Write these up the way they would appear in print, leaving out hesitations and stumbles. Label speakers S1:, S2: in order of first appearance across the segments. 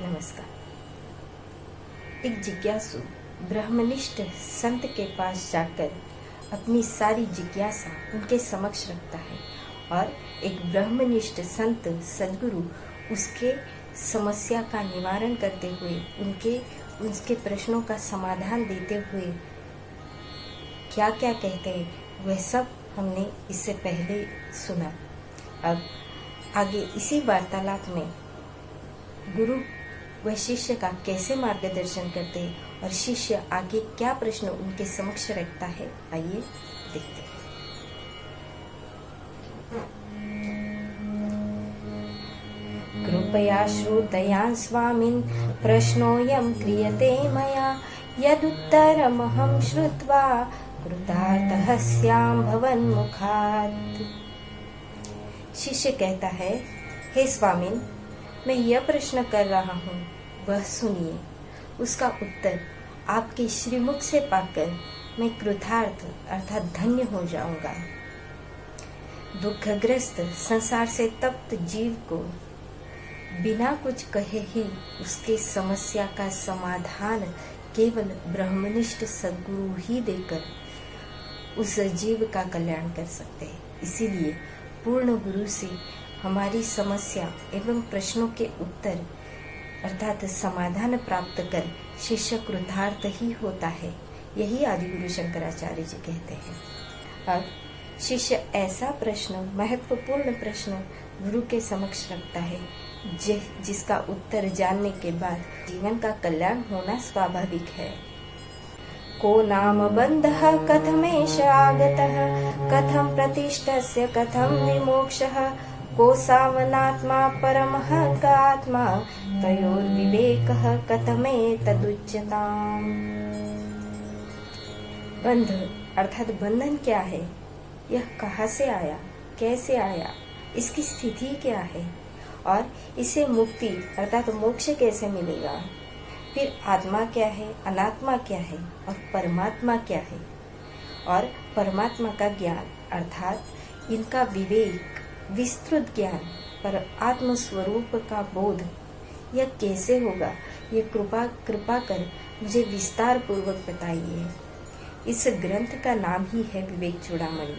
S1: नमस्कार। एक जिज्ञासु ब्रह्मनिष्ठ संत के पास जाकर अपनी सारी जिज्ञासा उनके समक्ष रखता है और एक ब्रह्मनिष्ठ संत सद्गुरु उसके समस्या का निवारण करते हुए उसके प्रश्नों का समाधान देते हुए क्या क्या कहते हैं वह सब हमने इससे पहले सुना। अब आगे इसी वार्तालाप में गुरु वह शिष्य का कैसे मार्गदर्शन करते हैं और शिष्य आगे क्या प्रश्न उनके समक्ष रखता है, आइए देखते हैं। कृपया श्रोतयान् स्वामिन् प्रश्नोऽयं क्रियते मया यदुत्तरमहं श्रुत्वा कृतार्थः स्याम् भवन्मुखात्। शिष्य कहता है, हे स्वामिन, मैं यह प्रश्न कर रहा हूँ, वह सुनिए। उसका उत्तर आपके श्रीमुख से पाकर मैं कृतार्थ अर्थात धन्य हो जाऊंगा। दुखग्रस्त संसार से तप्त जीव को बिना कुछ कहे ही उसके समस्या का समाधान केवल ब्रह्मनिष्ठ सद्गुरु ही देकर उस जीव का कल्याण कर सकते हैं। इसीलिए पूर्ण गुरु से हमारी समस्या एवं प्रश्नों के उत्तर अर्थात समाधान प्राप्त कर शिष्य कृतार्थ ही होता है। यही आदिगुरु शंकराचार्य जी कहते हैं। अब शिष्य ऐसा प्रश्न, महत्वपूर्ण प्रश्न गुरु के समक्ष रखता है जिसका उत्तर जानने के बाद जीवन का कल्याण होना स्वाभाविक है। को नाम बंधः कथमेष आगतः कथम प्रतिष्ठस्य कथम विमोक्षः को सावनात्मा परमः क आत्मा तयोर्विवेकः कथमेतदुच्यताम्। बंध अर्थात बंधन क्या है, यह कहाँ से आया, कैसे आया, इसकी स्थिति क्या है और इसे मुक्ति अर्थात मोक्ष कैसे मिलेगा। फिर आत्मा क्या है, अनात्मा क्या है और परमात्मा क्या है, और परमात्मा का ज्ञान अर्थात इनका विवेक, विस्तृत ज्ञान, पर आत्म स्वरूप का बोध यह कैसे होगा, ये कृपा कर मुझे विस्तार पूर्वक बताइए। इस ग्रंथ का नाम ही है विवेक चूड़ामणि।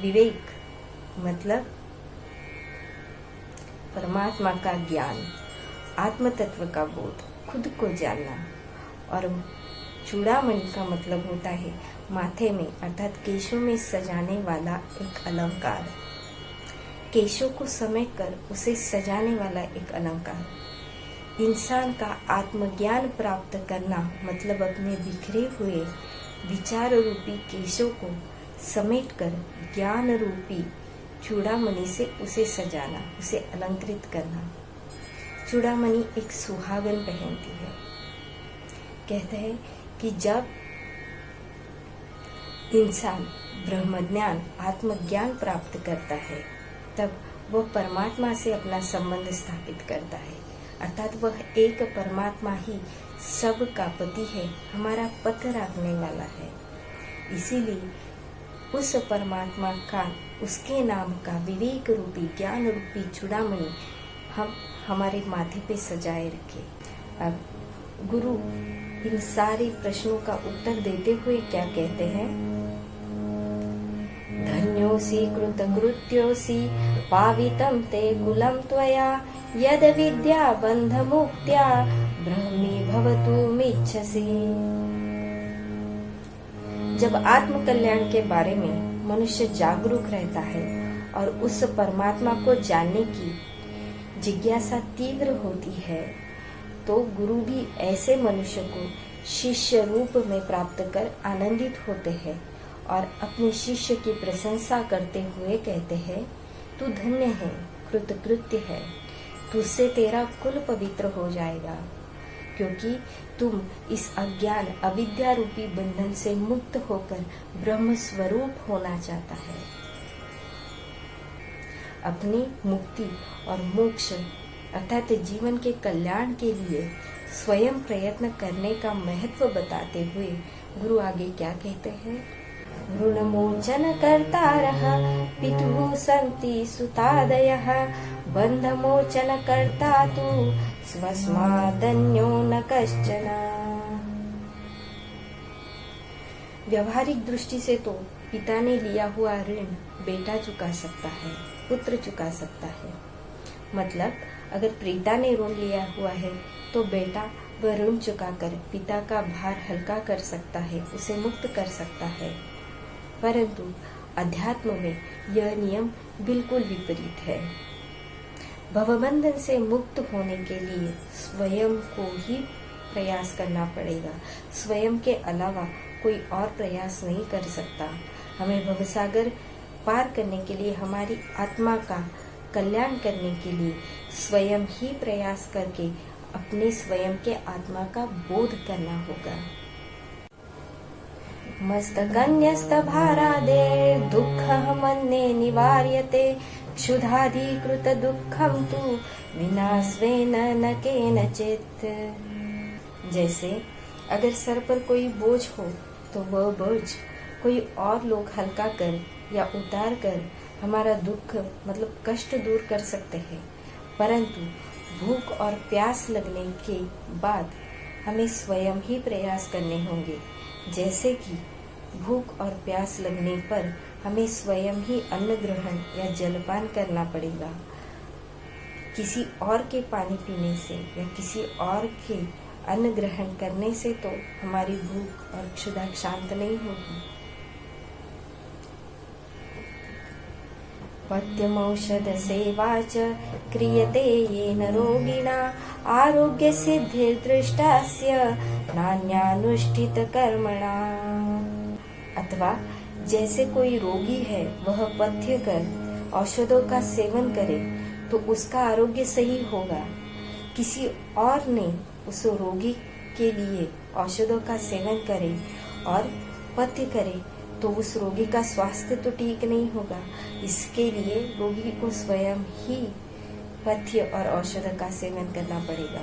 S1: विवेक मतलब परमात्मा का ज्ञान, आत्म तत्व का बोध, खुद को जानना, और चूड़ामणि का मतलब होता है माथे में अर्थात केशों में सजाने वाला एक अलंकार, केशों को समेट कर उसे सजाने वाला एक अलंकार। इंसान का आत्मज्ञान प्राप्त करना मतलब अपने बिखरे हुए विचार रूपी केशों को समेट कर ज्ञान रूपी चूड़ामणि से उसे सजाना, उसे अलंकृत करना। चूड़ामणि एक सुहागन पहनती है। कहते हैं कि जब इंसान ब्रह्मज्ञान, आत्मज्ञान प्राप्त करता है तब वह परमात्मा से अपना संबंध स्थापित करता है, अर्थात वह एक परमात्मा ही सब का पति है, हमारा पथ रखने वाला है। इसीलिए उस परमात्मा का, उसके नाम का विवेक रूपी, ज्ञान रूपी चूड़ामणि हम हमारे माथे पे सजाए रखे। अब गुरु इन सारे प्रश्नों का उत्तर देते हुए क्या कहते हैं? धन्योऽसि कृतकृत्योऽसि पावितं ते कुलं त्वया यद विद्या बन्धमुक्त्या ब्रह्मी भवतुमिच्छसि। जब आत्म कल्याण के बारे में मनुष्य जागरूक रहता है और उस परमात्मा को जानने की जिज्ञासा तीव्र होती है तो गुरु भी ऐसे मनुष्य को शिष्य रूप में प्राप्त कर आनंदित होते हैं और अपने शिष्य की प्रशंसा करते हुए कहते हैं, तू धन्य है, कृतकृत्य है, तुझसे तेरा कुल पवित्र हो जाएगा क्योंकि तुम इस अज्ञान अविद्या रूपी बंधन से मुक्त होकर ब्रह्म स्वरूप होना चाहता है। अपनी मुक्ति और मोक्ष अर्थात जीवन के कल्याण के लिए स्वयं प्रयत्न करने का महत्व बताते हुए गुरु आगे क्या कहते हैं? ऋणमोचन कर्तारः पितुः सन्ति सुतादयः बन्धमोचन कर्ता तु स्वस्मादन्यो न कश्चन। व्यावहारिक दृष्टि से तो पिता ने लिया हुआ ऋण बेटा चुका सकता है, पुत्र चुका सकता है। मतलब अगर पिता ने ऋण लिया हुआ है तो बेटा वह ऋण चुकाकर पिता का भार हल्का कर सकता है, उसे मुक्त कर सकता है। परंतु अध्यात्म में यह नियम बिल्कुल विपरीत है। भवबंधन से मुक्त होने के लिए स्वयं को ही प्रयास करना पड़ेगा। स्वयं के अलावा कोई और प्रयास नहीं कर सकता। हमें भवसागर पार करने के लिए, हमारी आत्मा का कल्याण करने के लिए स्वयं ही प्रयास करके अपने स्वयं के आत्मा का बोध करना होगा। मस्तकन्यस्तभारादे दुःखः मन्ये निवार्यते क्षुधाधिकृत दुःखं तु विना स्वेन न केनचित्। जैसे अगर सर पर कोई बोझ हो तो वह बोझ कोई और लोग हल्का कर या उतार कर हमारा दुख मतलब कष्ट दूर कर सकते हैं। परंतु भूख और प्यास लगने के बाद हमें स्वयं ही प्रयास करने होंगे। जैसे कि भूख और प्यास लगने पर हमें स्वयं ही अन्न ग्रहण या जलपान करना पड़ेगा। किसी और के पानी पीने से या किसी और के अन्न ग्रहण करने से तो हमारी भूख और क्षुधा शांत नहीं होगी। पथ्यमौषध सेवा च क्रियते येन रोगिणा आरोग्य सिद्धिर्दृष्टास्य नान्यानुष्ठित कर्मणा। अथवा जैसे कोई रोगी है, वह पथ्य कर औषधों का सेवन करे तो उसका आरोग्य सही होगा। किसी और ने उस रोगी के लिए औषधों का सेवन करे और पथ्य करे तो उस रोगी का स्वास्थ्य तो ठीक नहीं होगा। इसके लिए रोगी को स्वयं ही पथ्य और औषध का सेवन करना पड़ेगा।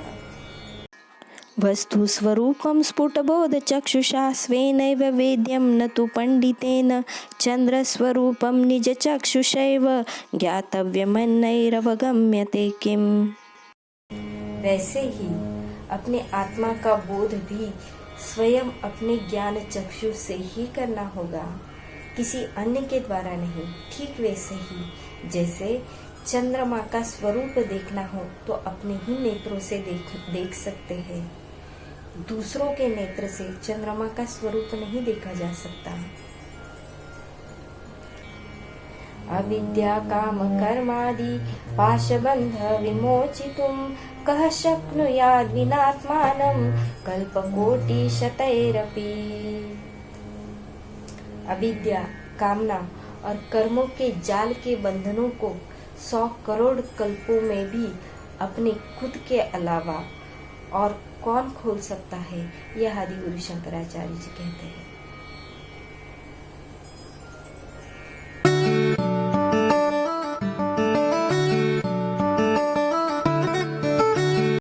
S2: वस्तु स्वरूपं स्फुटबोध चक्षुषा स्वेनैव वेद्यं न तु पंडितेन चंद्र स्वरूपं निज चक्षुषैव ज्ञातव्यमन्यैरवगम्यते किम।
S1: वैसे ही अपने आत्मा का बोध भी स्वयं अपने ज्ञान चक्षु से ही करना होगा, किसी अन्य के द्वारा नहीं। ठीक वैसे ही जैसे चंद्रमा का स्वरूप देखना हो तो अपने ही नेत्रों से देख सकते हैं। दूसरों के नेत्र से चंद्रमा का स्वरूप नहीं देखा जा सकता। अविद्या काम कर्मादि पाशबंध विमोचितुं कः शक्नुयाद् विनात्मानं कल्पकोटि शतैरपि। अविद्या, कामना और कर्मों के जाल के बंधनों को 100 करोड़ कल्पों में भी अपने खुद के अलावा और कौन खोल सकता है, यह आदि गुरु शंकराचार्य जी कहते हैं।